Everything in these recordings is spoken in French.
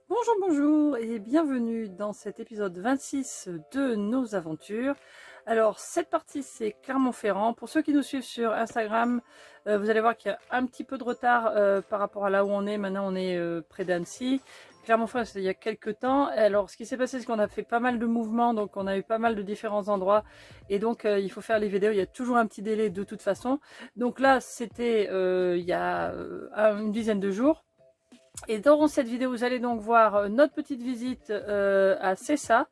Bonjour, bonjour et bienvenue dans cet épisode 26 de nos aventures. Alors cette partie c'est Clermont-Ferrand. Pour ceux qui nous suivent sur Instagram, vous allez voir qu'il y a un petit peu de retard par rapport à là où on est. Maintenant on est près d'Annecy. Clermont-Ferrand c'était il y a quelques temps. Alors ce qui s'est passé c'est qu'on a fait pas mal de mouvements, donc on a eu pas mal de différents endroits. Et donc il faut faire les vidéos, il y a toujours un petit délai de toute façon. Donc là c'était il y a une dizaine de jours. Et dans cette vidéo, vous allez donc voir notre petite visite à Cessa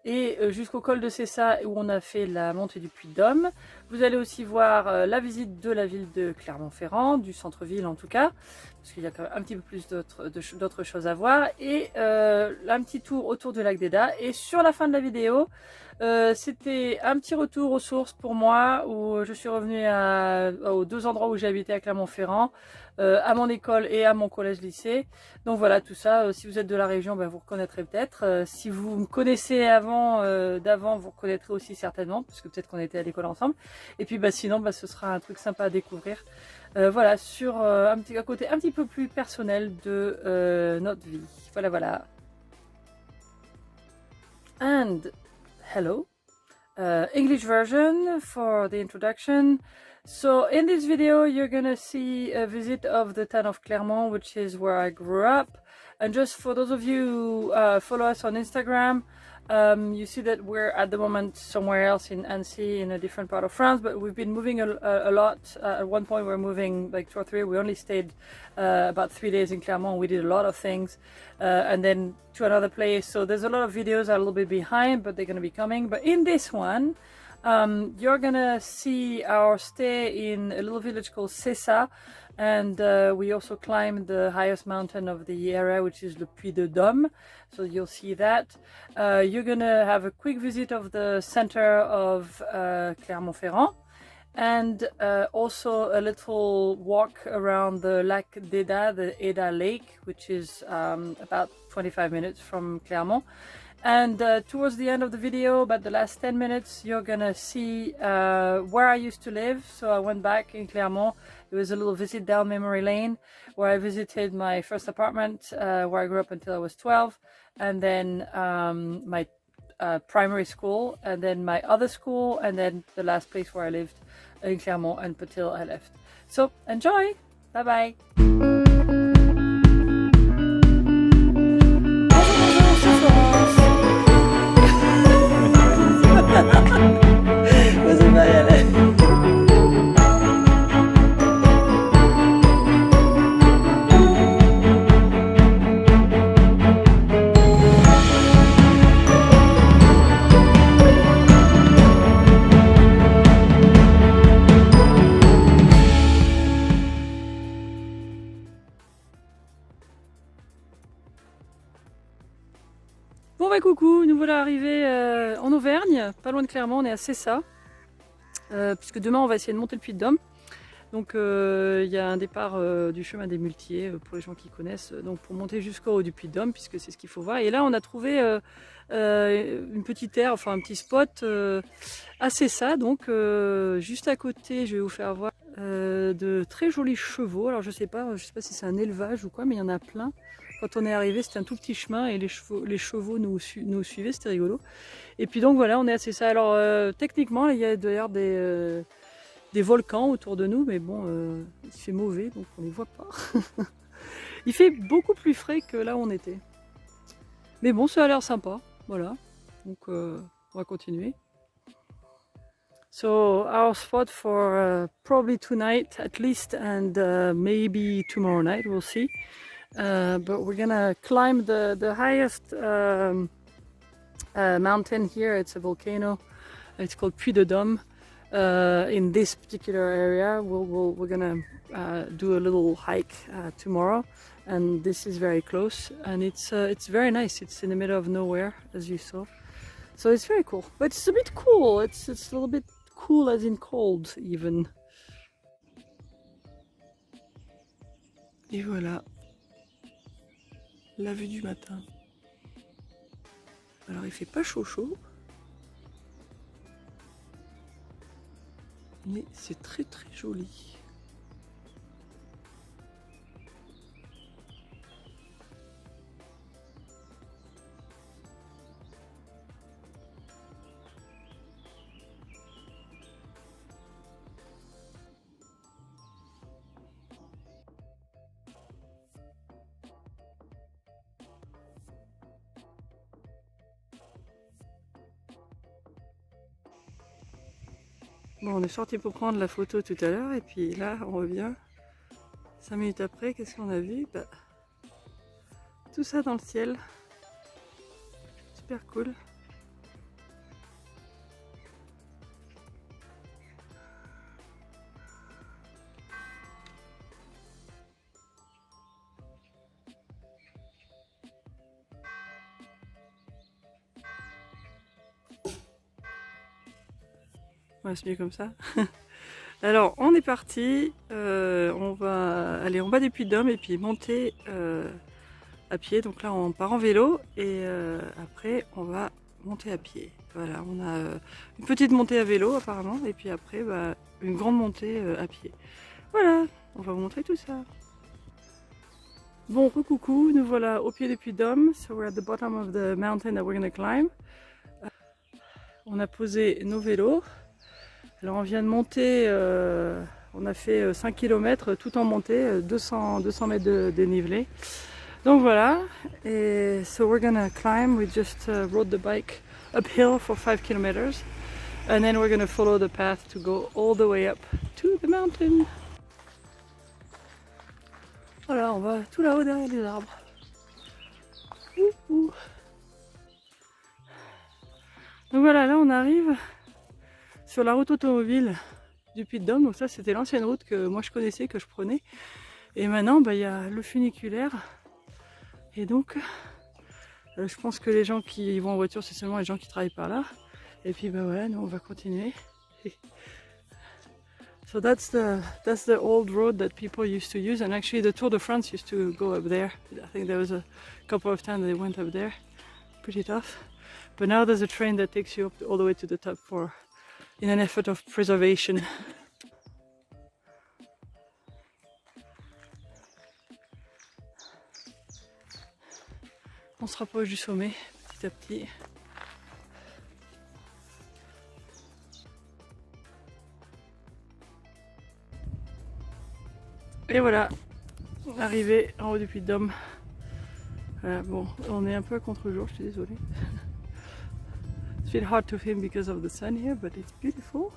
et jusqu'au col de Cessa où on a fait la montée du Puy-de-Dôme. Vous allez aussi voir la visite de la ville de Clermont-Ferrand, du centre-ville en tout cas, parce qu'il y a quand même un petit peu plus d'autres choses à voir, et un petit tour autour du lac d'Eda. Et sur la fin de la vidéo, c'était un petit retour aux sources pour moi, où je suis revenue aux deux endroits où j'ai habité à Clermont-Ferrand, à mon école et à mon collège-lycée. Donc voilà, tout ça, si vous êtes de la région, ben, vous reconnaîtrez peut-être. Si vous me connaissez d'avant, vous reconnaîtrez aussi certainement, parce que peut-être qu'on était à l'école ensemble. Et puis sinon, ce sera un truc sympa à découvrir. Voilà, sur un côté un petit peu plus personnel de notre vie. Voilà, voilà. And hello. English version for the introduction. So in this video you're gonna see a visit of the town of Clermont, which is where I grew up. And just for those of you who follow us on Instagram, you see that we're at the moment somewhere else in Annecy, in a different part of France, but we've been moving a lot. At one point we're moving like 2 or 3. We only stayed about 3 days in Clermont. We did a lot of things, and then to another place. So there's a lot of videos are a little bit behind, but they're going to be coming. But in this one, you're gonna see our stay in a little village called Cessa, and we also climbed the highest mountain of the area, which is the Puy-de-Dôme. So you'll see that. You're gonna have a quick visit of the center of Clermont-Ferrand, and also a little walk around the Lac d'Eda, the Eda Lake, which is about 25 minutes from Clermont. And towards the end of the video, about the last 10 minutes, you're gonna see where I used to live. So I went back in Clermont. It was a little visit down memory lane where I visited my first apartment where I grew up until I was 12, and then my primary school, and then my other school, and then the last place where I lived in Clermont until I left. So enjoy! Bye bye! Vas-y, Marielle. Bon coucou, nous voilà arrivés en Auvergne, pas loin de Clermont, on est à Cessa, puisque demain on va essayer de monter le Puy-de-Dôme. Donc il y a un départ du chemin des Muletiers, pour les gens qui connaissent, donc pour monter jusqu'au haut du Puy-de-Dôme, puisque c'est ce qu'il faut voir. Et là on a trouvé une petite aire, enfin un petit spot à Cessa, donc juste à côté, je vais vous faire voir de très jolis chevaux. Alors je sais pas si c'est un élevage ou quoi, mais il y en a plein. Quand on est arrivé, c'était un tout petit chemin et les chevaux nous suivaient, c'était rigolo. Et puis donc voilà, on est à Cessa. Alors techniquement, il y a d'ailleurs des volcans autour de nous, mais bon, il fait mauvais, donc on les voit pas. Il fait beaucoup plus frais que là où on était. Mais bon, ça a l'air sympa, voilà. Donc on va continuer. So our spot for probably tonight at least, and maybe tomorrow night, we'll see. But we're gonna climb the highest mountain here. It's a volcano. It's called Puy-de-Dôme. In this particular area, we're gonna do a little hike tomorrow, and this is very close, and it's very nice. It's in the middle of nowhere, as you saw. So it's very cool, but it's a bit cool. It's a little bit cool, as in cold, even. Et voilà. La vue du matin. Alors il fait pas chaud, mais c'est très très joli. Bon, on est sorti pour prendre la photo tout à l'heure et puis là on revient 5 minutes après. Qu'est-ce qu'on a vu? Bah, tout ça dans le ciel, super cool. Ouais, c'est mieux comme ça. Alors, on est parti. On va aller en bas des Puy-de-Dôme et puis monter à pied. Donc là, on part en vélo et après, on va monter à pied. Voilà, on a une petite montée à vélo apparemment et puis après, bah, une grande montée à pied. Voilà, on va vous montrer tout ça. Bon, coucou, nous voilà au pied des Puy-de-Dôme. So we're at the bottom of the mountain that we're going to climb. On a posé nos vélos. Alors on vient de monter, on a fait 5 km tout en montée, 200 mètres de dénivelé. Donc voilà, et so we're gonna climb. We just rode the bike uphill for 5 kilometers and then we're gonna follow the path to go all the way up to the mountain. Voilà, on va tout là-haut derrière les arbres. Ouh. Donc voilà, là on arrive sur la route automobile du Puy-de-Dôme. Donc ça c'était l'ancienne route que moi je connaissais, que je prenais. Et maintenant bah, y a le funiculaire. Et donc je pense que les gens qui vont en voiture, c'est seulement les gens qui travaillent par là. Et puis bah voilà, nous on va continuer. So that's the old road that people used to use, and actually the Tour de France used to go up there. I think there was a couple of times they went up there. Pretty tough. But now there's a train that takes you up all the way to the top in an effort of preservation. On se rapproche du sommet petit à petit. Et voilà, arrivé en haut du Puy-de-Dôme. Voilà, bon, on est un peu à contre-jour, je suis désolée. It's a bit hard to film because of the sun here, but it's beautiful.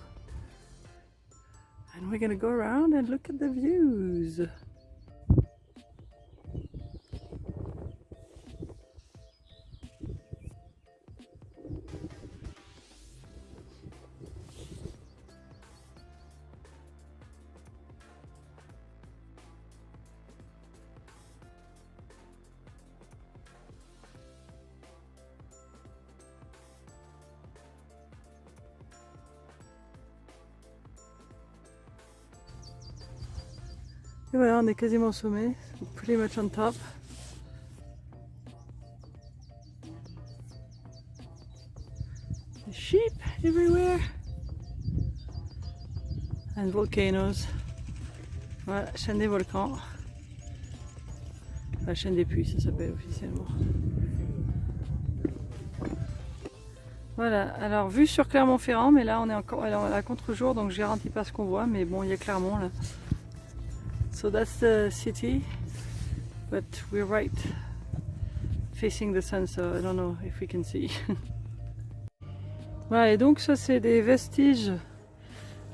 And we're gonna go around and look at the views. Et voilà, on est quasiment au sommet, pretty much on top. The sheep everywhere. And volcanoes. Voilà, chaîne des volcans. La chaîne des puits, ça s'appelle officiellement. Voilà, alors vue sur Clermont-Ferrand, mais là on est encore à contre-jour, donc je garantis pas ce qu'on voit, mais bon, il y a Clermont là. So that's the city, but we're right facing the sun, so I don't know if we can see. Voilà, et donc ça c'est des vestiges,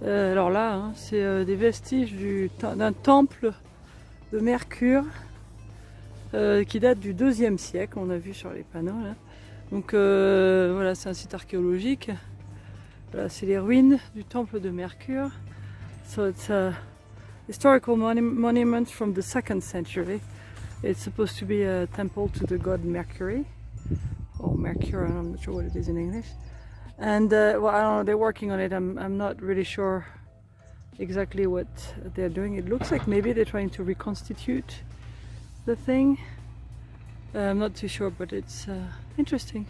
alors là, hein, c'est des vestiges d'un temple de Mercure qui date du 2e siècle, on a vu sur les panneaux là. Donc voilà, c'est un site archéologique. Voilà, c'est les ruines du temple de Mercure. So it's a historical monument from the 2nd century. It's supposed to be a temple to the god Mercury, or Mercure, I'm not sure what it is in English. And well, I don't know, they're working on it. I'm not really sure exactly what they're doing. It looks like maybe they're trying to reconstitute the thing. I'm not too sure, but it's interesting.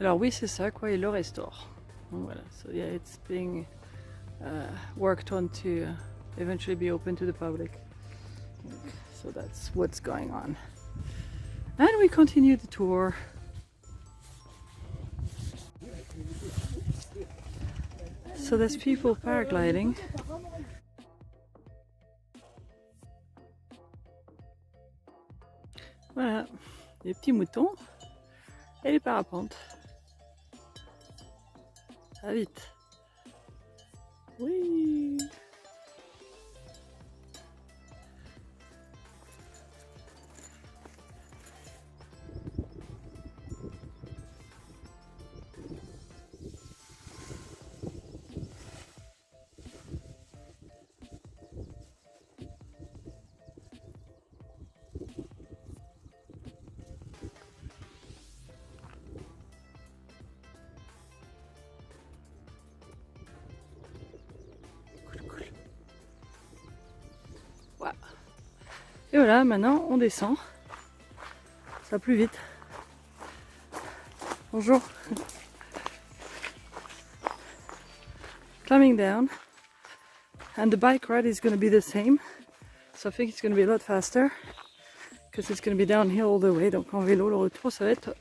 Alors oui, c'est ça quoi, ils le restaurent. Donc voilà, so yeah, it's being worked on to eventually be open to the public. So that's what's going on. And we continue the tour. So there's people paragliding. Voilà, les petits moutons et les parapentes. Ça va vite. Oui. Voilà. Et voilà, maintenant on descend. Ça va plus vite. Bonjour. Climbing down. And the bike ride is going to be the same. So I think it's going to be a lot faster. Because it's going to be downhill all the way. Donc en vélo, le retour, ça va être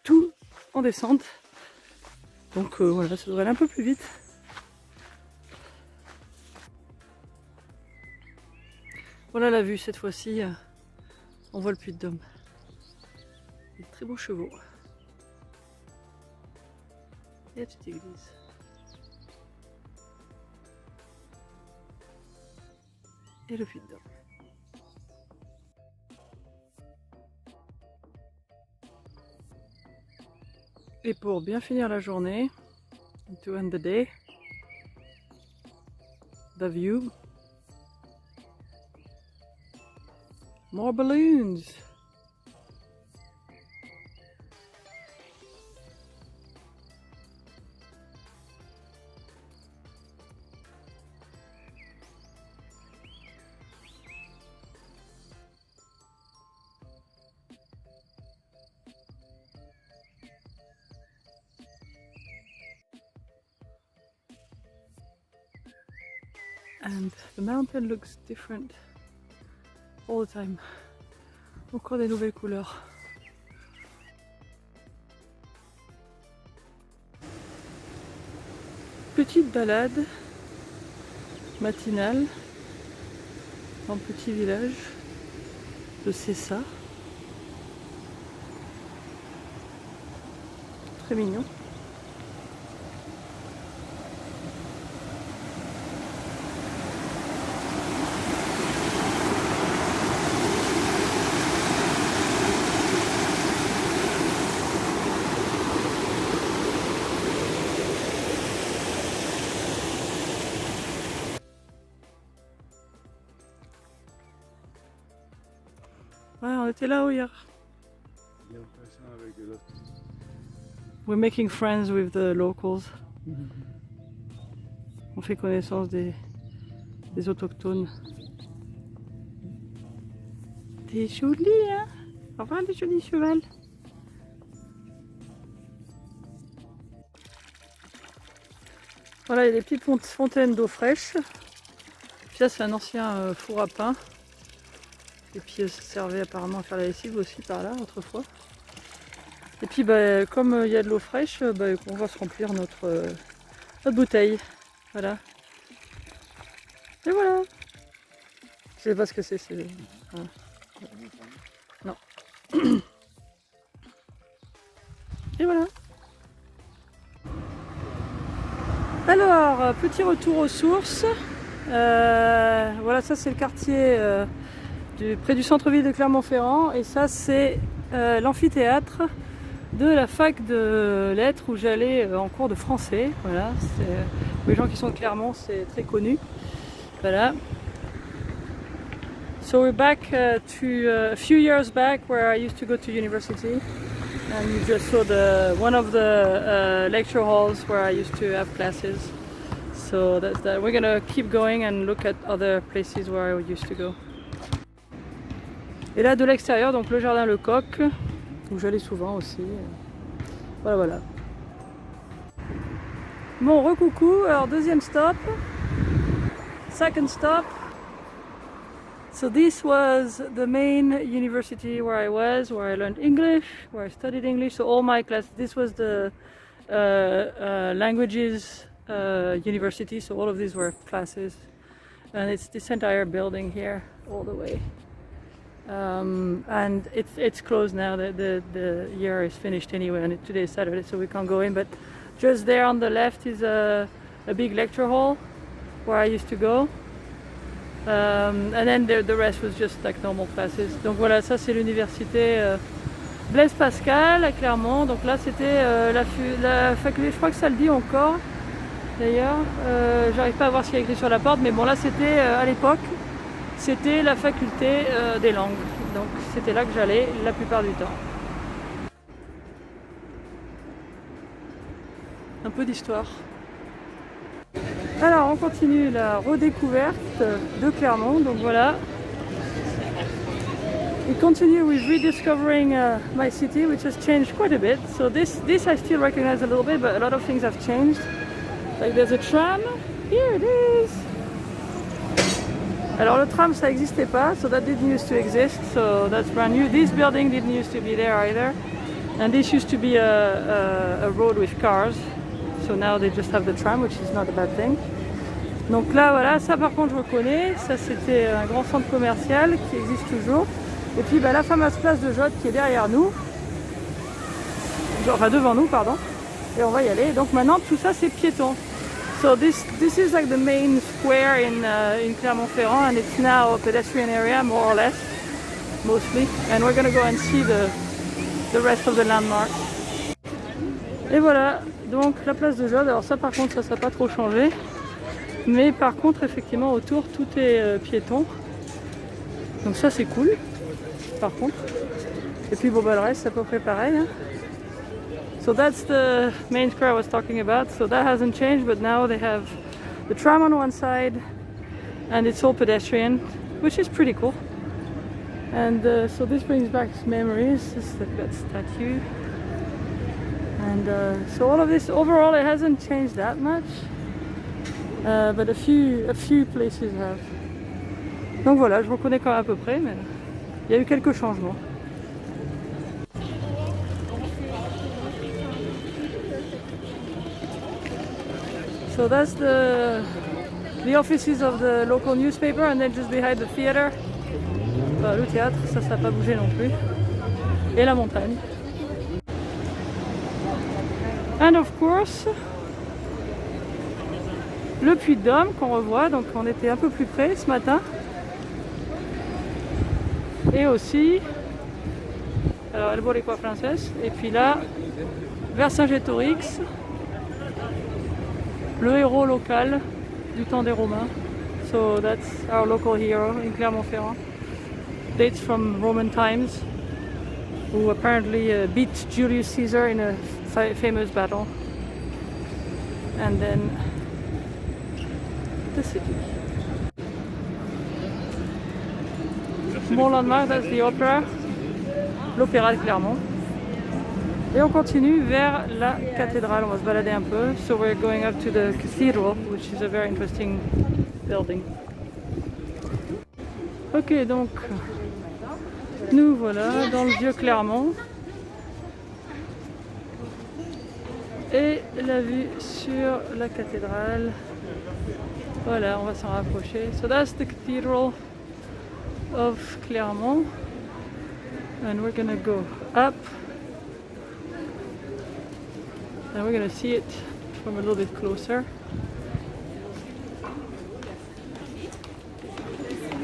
tout en descente. Donc voilà, ça devrait aller un peu plus vite. Voilà la vue cette fois-ci. On voit le Puy-de-Dôme. Des très beaux chevaux. Et la petite église. Et le Puy-de-Dôme. Et pour bien finir la journée, to end the day, the view, more balloons. And the mountain looks different all the time. Encore des nouvelles couleurs. Petite balade matinale dans le petit village de Sessa. Très mignon. Ouais, on était là-haut hier. We're making friends with the locals. On fait connaissance des autochtones. T'es jolie, hein? Au revoir les jolis chevals. Voilà, il y a des petites fontaines d'eau fraîche. Puis là, c'est un ancien four à pain. Et puis ça servait apparemment à faire la lessive aussi par là autrefois. Et puis bah, comme il y a de l'eau fraîche, bah, on va se remplir notre bouteille. Voilà. Et voilà. Je sais pas ce que c'est. Voilà. Non. Et voilà. Alors, petit retour aux sources. Voilà, ça c'est le quartier près du centre-ville de Clermont-Ferrand. Et ça c'est l'amphithéâtre de la fac de lettres où j'allais en cours de français. Voilà, pour les gens qui sont de Clermont, c'est très connu. Voilà. So we're back to a few years back where I used to go to university. And you just saw one of the lecture halls where I used to have classes. So that's that. We're gonna keep going and look at other places where I used to go. Et là de l'extérieur, donc le jardin Lecoq, où j'allais souvent aussi. Voilà, voilà. Bon, recoucou. Alors deuxième stop. Second stop. So this was the main university where I was, where I learned English, where I studied English. So all my classes, this was the languages university. So all of these were classes. And it's this entire building here, all the way. And it's closed now. The year is finished anyway, and today is Saturday, so we can't go in. But Just there on the left is a big lecture hall where I used to go. And then the rest was just like normal classes. Donc voilà, ça c'est l'université Blaise Pascal à Clermont. Donc là c'était la faculté, je crois que ça le dit encore d'ailleurs. J'arrive pas à voir ce qu'il y a écrit sur la porte, mais bon là c'était à l'époque, c'était la faculté des langues. Donc c'était là que j'allais la plupart du temps. Un peu d'histoire. Alors on continue la redécouverte de Clermont, donc voilà. We continue with rediscovering my city, which has changed quite a bit. So this I still recognize a little bit, but a lot of things have changed. Like there's a tram, here it is. Alors le tram ça n'existait pas, so that didn't used to exist, so that's brand new. This building didn't used to be there either. And this used to be a road with cars. So now they just have the tram, which is not a bad thing. Donc là, voilà, ça par contre je reconnais. Ça c'était un grand centre commercial qui existe toujours. Et puis bah, la fameuse place de Jotte qui est derrière nous. Enfin devant nous, pardon. Et on va y aller. Donc maintenant tout ça c'est piéton. So this is like the main square in Clermont-Ferrand, and it's now a pedestrian area more or less, mostly. And we're gonna go and see the rest of the landmarks. Et voilà. Donc la place de Jotte, alors ça par contre ça n'a pas trop changé, mais par contre effectivement autour tout est piéton, donc ça c'est cool par contre. Et puis bon bah le reste c'est à peu près pareil, hein. So that's the main square I was talking about, so that hasn't changed, but now they have the tram on one side and it's all pedestrian, which is pretty cool. And so this brings back memories, just like that statue. And so all of this, overall it hasn't changed that much, but a few places have. Donc voilà, je reconnais quand même à peu près, mais il y a eu quelques changements. So that's the offices of the local newspaper, and then just behind the theater, le théâtre, ça n'a pas bougé non plus, et la montagne. And of course, le Puy-de-Dôme qu'on revoit, donc on était un peu plus près ce matin. Et aussi, alors El Boricua Française, et puis là, Vercingétorix, le héros local du temps des Romains. So that's our local hero in Clermont-Ferrand. Dates from Roman times, who apparently beat Julius Caesar in a famous battle. And then the city. Mon landmark, that's the opera, l'opéra de Clermont. Et on continue vers la cathédrale, on va se balader un peu. So we're going up to the cathedral, which is a very interesting building. Ok, donc nous voilà dans le vieux Clermont. Et la vue sur la cathédrale. Voilà, on va s'en rapprocher. So that's the cathedral of Clermont. And we're gonna go up. And we're gonna see it from a little bit closer.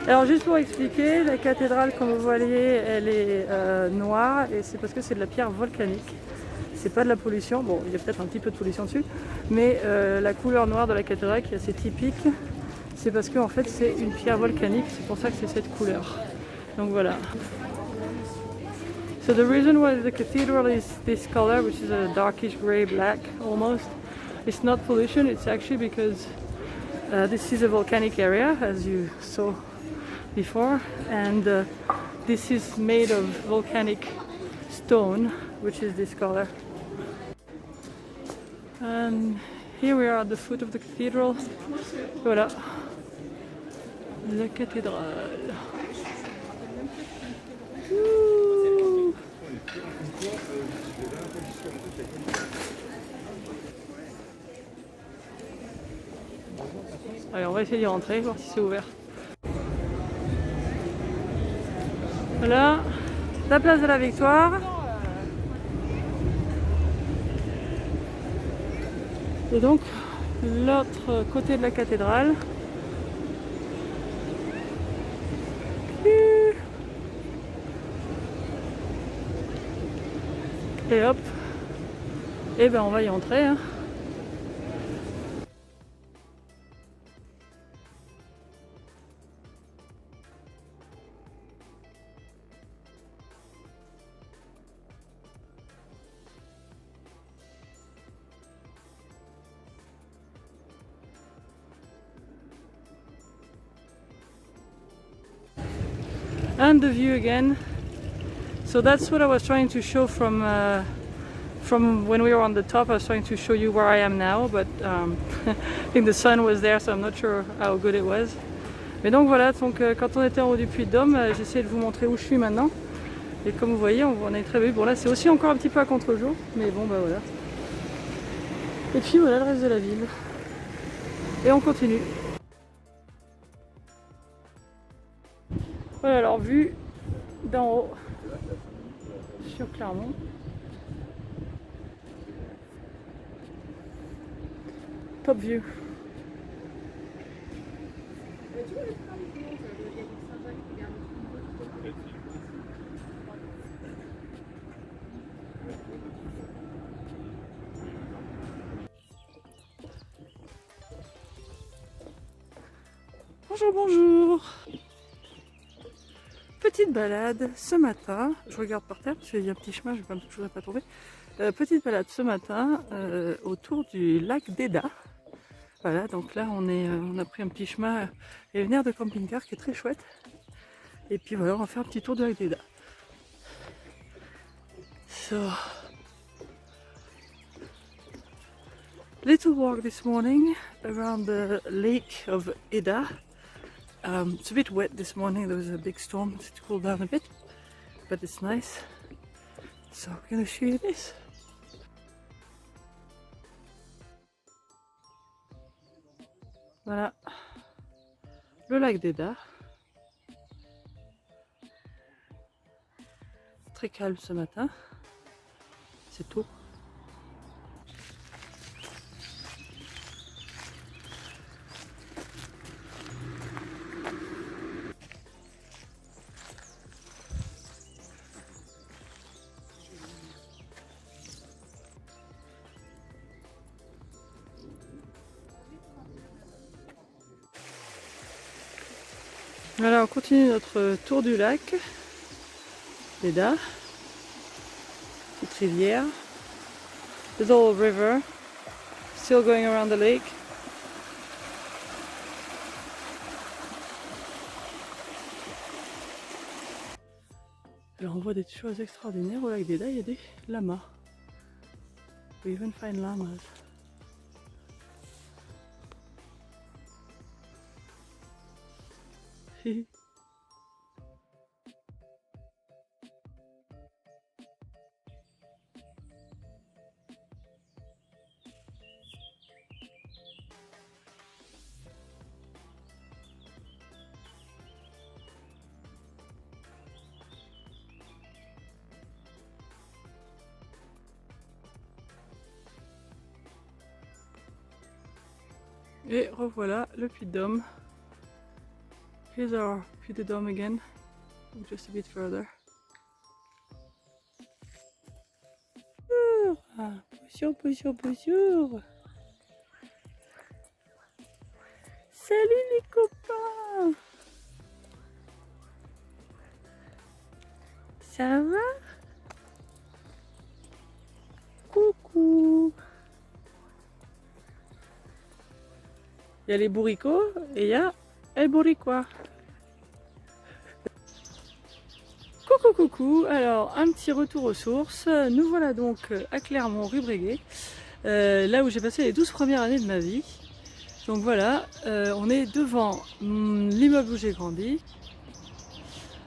Alors juste pour expliquer, la cathédrale comme vous voyez elle est noire et c'est parce que c'est de la pierre volcanique. C'est pas de la pollution, bon il y a peut-être un petit peu de pollution dessus, mais la couleur noire de la cathédrale qui est assez typique, c'est parce qu'en fait c'est une pierre volcanique, c'est pour ça que c'est cette couleur. Donc voilà. So the reason why the cathedral is this color, which is a darkish grey black almost, it's not pollution, it's actually because this is a volcanic area as you saw before, and this is made of volcanic stone, which is this color. And here we are at the foot of the cathedral. Voilà, la cathédrale. Ouh. Allez, on va essayer d'y rentrer, voir si c'est ouvert. Voilà, la place de la Victoire. Et donc l'autre côté de la cathédrale. Et hop, et ben on va y entrer. Hein. And the view again. So that's what I was trying to show from when we were on the top. I was trying to show you where I am now, but I think the sun was there, so I'm not sure how good it was. Mais donc voilà, donc, quand on était en haut du Puy de Dôme, j'essayais de vous montrer où je suis maintenant. Et comme vous voyez, on est très bien. Bon là c'est aussi encore un petit peu à contre-jour, mais bon bah voilà. Et puis voilà le reste de la ville. Et on continue. Voilà, alors vue d'en haut sur Clermont. Top view. Bonjour, bonjour. Petite balade ce matin, je regarde par terre parce qu'il y a un petit chemin, je ne vais pas tomber. Petite balade ce matin autour du lac d'Eda. Voilà, donc là on a pris un petit chemin et une aire de camping-car qui est très chouette. Et puis voilà, on va faire un petit tour du lac d'Eda. So, little walk this morning around the lake of Eda. It's a bit wet this morning, there was a big storm, so it's cooled down a bit, but it's nice. So I'm going to show you this. Voilà, le lac d'Eda. Très calme ce matin, c'est tôt. Voilà, on continue notre tour du lac d'Eda. Petite rivière. Little river. Still going around the lake. Alors on voit des choses extraordinaires au lac d'Eda, il y a des lamas. We even find llamas. Et revoilà le Puy de Dôme. Here's our Puy de Dôme again, just a bit further. Bonjour, bonjour, bonjour. Salut les copains. Ça va? Coucou. Il y a les bourricots et il y a El Boricua. Coucou coucou, alors un petit retour aux sources. Nous voilà donc à Clermont, rue Breguet, là où j'ai passé les 12 premières années de ma vie. Donc voilà, on est devant l'immeuble où j'ai grandi.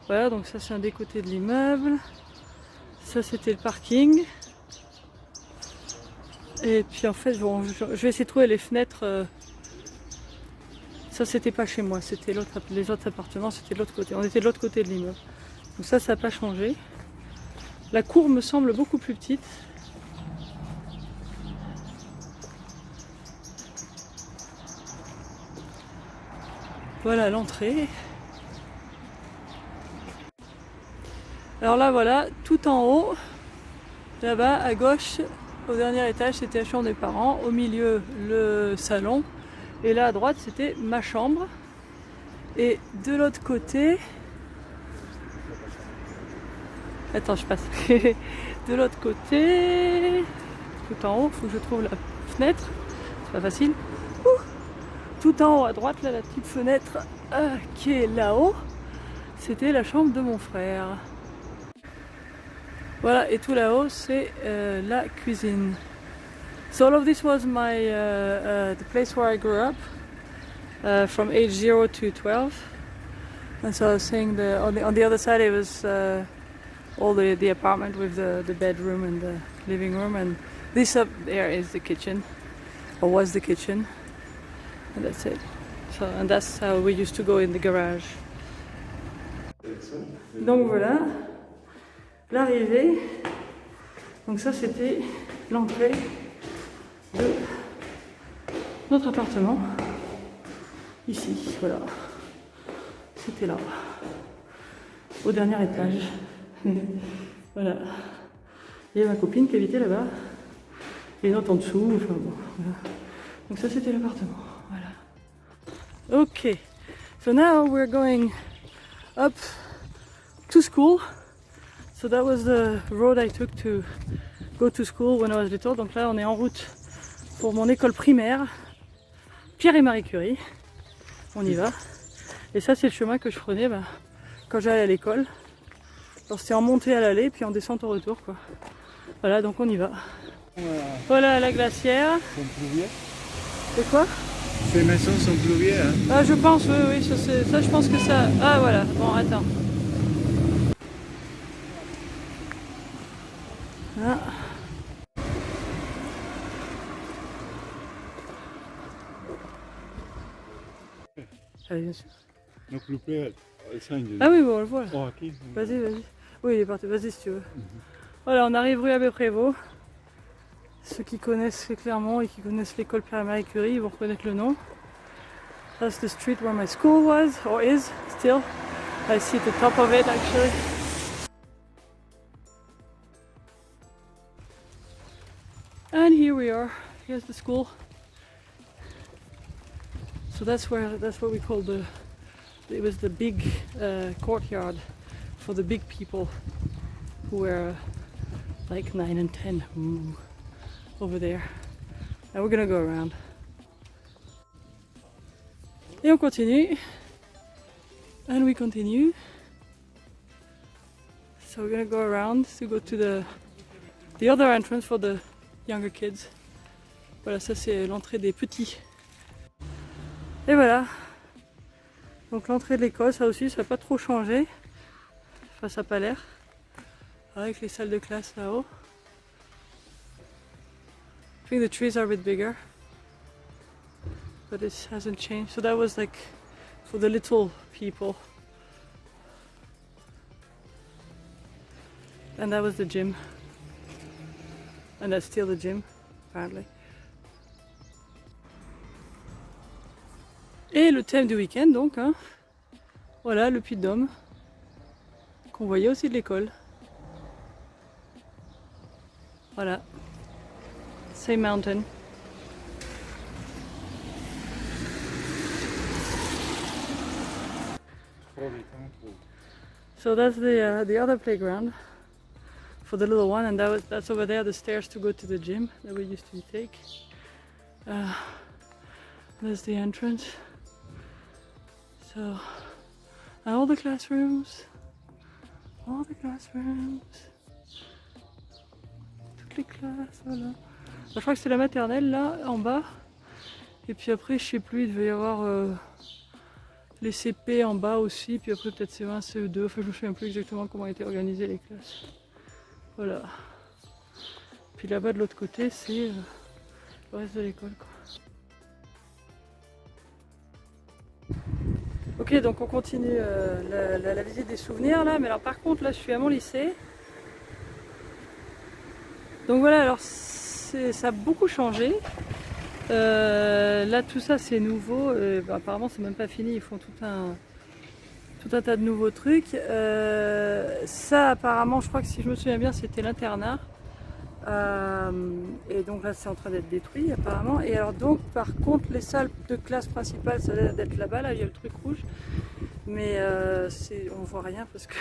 Voilà, donc ça c'est un des côtés de l'immeuble. Ça c'était le parking. Et puis en fait, bon, je vais essayer de trouver les fenêtres. Ça c'était pas chez moi, c'était les autres appartements, c'était de l'autre côté. On était de l'autre côté de l'immeuble. Donc ça n'a pas changé. La cour me semble beaucoup plus petite. Voilà l'entrée. Alors là voilà, tout en haut, là-bas à gauche, au dernier étage, c'était la chambre des parents, au milieu le salon, et là à droite c'était ma chambre. Et de l'autre côté, attends je passe, de l'autre côté, tout en haut, il faut que je trouve la fenêtre, c'est pas facile. Tout en haut à droite, là la petite fenêtre qui est là-haut, c'était la chambre de mon frère. Voilà, et tout là-haut c'est la cuisine. So all of this was my the place where I grew up from age 0 to 12. And so I was saying on the other side it was all the apartment with the bedroom and the living room, and this up there is the kitchen, or was the kitchen, and that's it. So and that's how we used to go in the garage. Donc voilà. L'arrivée, donc ça c'était l'entrée de notre appartement, ici, voilà, c'était là, au dernier étage, voilà, il y a ma copine qui habitait là-bas, et une autre en dessous, enfin bon, voilà, donc ça c'était l'appartement, voilà. Ok, so now we're going up to school. So that was the road I took to go to school when I was little. Donc là on est en route pour mon école primaire, Pierre et Marie Curie. On y va. Et ça c'est le chemin que je prenais quand j'allais à l'école. Alors c'était en montée à l'aller puis en descente au retour quoi. Voilà, donc on y va. Voilà la glacière. C'est quoi? Ces maisons sont pluviées, hein? Ah je pense, oui, ça je pense que ça... Ah voilà, bon attends. Ah. Ah, bien sûr. Donc le père, Ah oui, bon, on le voit là. Oh, okay. Vas-y, vas-y. Oui, il est parti, vas-y si tu veux. Voilà, on arrive rue Abbé Prévost. Ceux qui connaissent Clermont et qui connaissent l'école Pierre et Marie Curie, ils vont reconnaître le nom. That's the street where my school was, or is, still. I see the top of it actually. And here we are. Here's the school. So that's what we call it was the big courtyard for the big people who were like 9 and 10 over there. And we're gonna go around. Et on continue. And we continue. So we're gonna go around to go to the other entrance for the younger kids. Voilà, ça c'est l'entrée des petits. Et voilà. Donc l'entrée de l'école, ça aussi, ça n'a pas trop changé. Enfin, ça n'a pas l'air. Avec les salles de classe là-haut. I think the trees are a bit bigger. But it hasn't changed. So that was like for the little people. And that was the gym. And that's still the gym, apparently. Et le thème du week-end donc, hein. Voilà le Puy-de-Dôme, qu'on voyait aussi de l'école. Voilà. Same mountain. So that's the other playground for the little one, and that's over there, the stairs to go to the gym that we used to take. There's the entrance. So, and all the classrooms. Toutes les classes, voilà. Je crois que c'est la maternelle là, en bas. Et puis après, je sais plus, il devait y avoir les CP en bas aussi. Puis après, peut-être CE1, CE2. Enfin, je me souviens plus exactement comment étaient organisées les classes. Voilà. Puis là-bas, de l'autre côté, c'est le reste de l'école, quoi. Ok, donc on continue la visite des souvenirs là, mais alors par contre là je suis à mon lycée. Donc voilà, alors ça a beaucoup changé. Là tout ça c'est nouveau, apparemment c'est même pas fini, ils font tout un tas de nouveaux trucs. Ça apparemment je crois que si je me souviens bien c'était l'internat. Et donc là c'est en train d'être détruit apparemment. Et alors donc par contre les salles de classe principale ça doit être là-bas, là il y a le truc rouge. Mais on voit rien parce que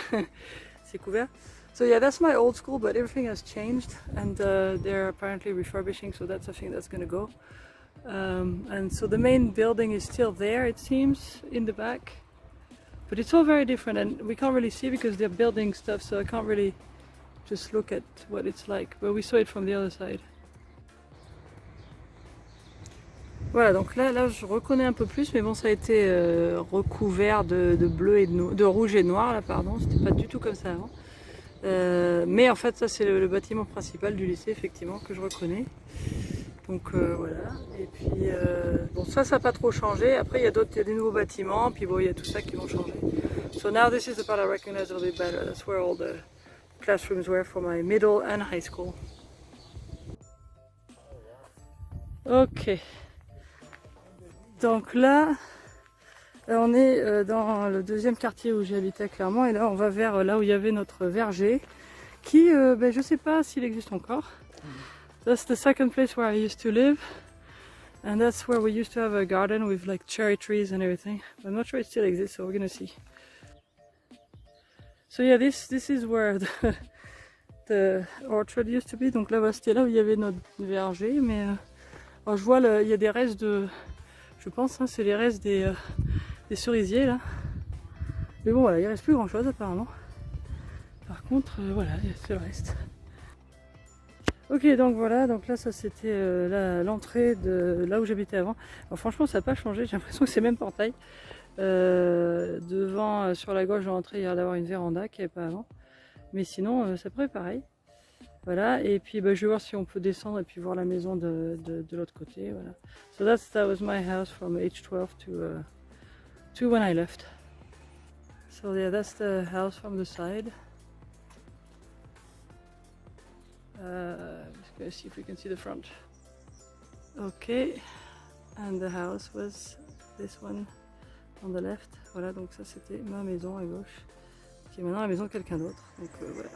c'est couvert. So yeah, that's my old school, but everything has changed and they're apparently refurbishing, so that's a thing that's gonna go. And so the main building is still there, it seems, in the back. But it's all very different and we can't really see because they're building stuff, so I can't really just look at what it's like. But we saw it from the other side. Voilà, donc là je reconnais un peu plus, mais bon ça a été recouvert de bleu et de rouge et de noir là, pardon, c'était pas du tout comme ça avant. Mais en fait ça c'est le bâtiment principal du lycée effectivement que je reconnais. Donc voilà, et puis bon ça n'a pas trop changé, après il y a des nouveaux bâtiments, puis bon il y a tout ça qui vont changer. So now this is the part I recognize a little bit better, that's where all the classrooms were for my middle and high school. Ok. Donc là, on est dans le deuxième quartier où j'habitais clairement et là on va vers là où il y avait notre verger qui, je sais pas s'il existe encore. That's the second place where I used to live and that's where we used to have a garden with like cherry trees and everything. I'm not sure it still exists, so we're gonna see. So yeah, this is where the orchard used to be. Donc là, c'était là où il y avait notre verger, mais je vois il y a des restes de... Je pense hein, c'est les restes des cerisiers là. Mais bon voilà, il reste plus grand chose apparemment. Par contre voilà, c'est le reste. Ok donc voilà, donc là ça c'était l'entrée de là où j'habitais avant. Alors franchement ça n'a pas changé, j'ai l'impression que c'est le même portail. Devant sur la gauche de l'entrée il y a d'avoir une véranda qui n'y avait pas avant. Mais sinon ça pourrait pareil. Voilà, et puis je vais voir si on peut descendre et puis voir la maison de l'autre côté. Voilà. So that was my house from age 12 to when I left. So yeah, that's the house from the side. Just gonna see if we can see the front. Okay, and the house was this one on the left. Voilà, donc ça c'était ma maison à gauche, qui est maintenant la maison de quelqu'un d'autre. Donc voilà.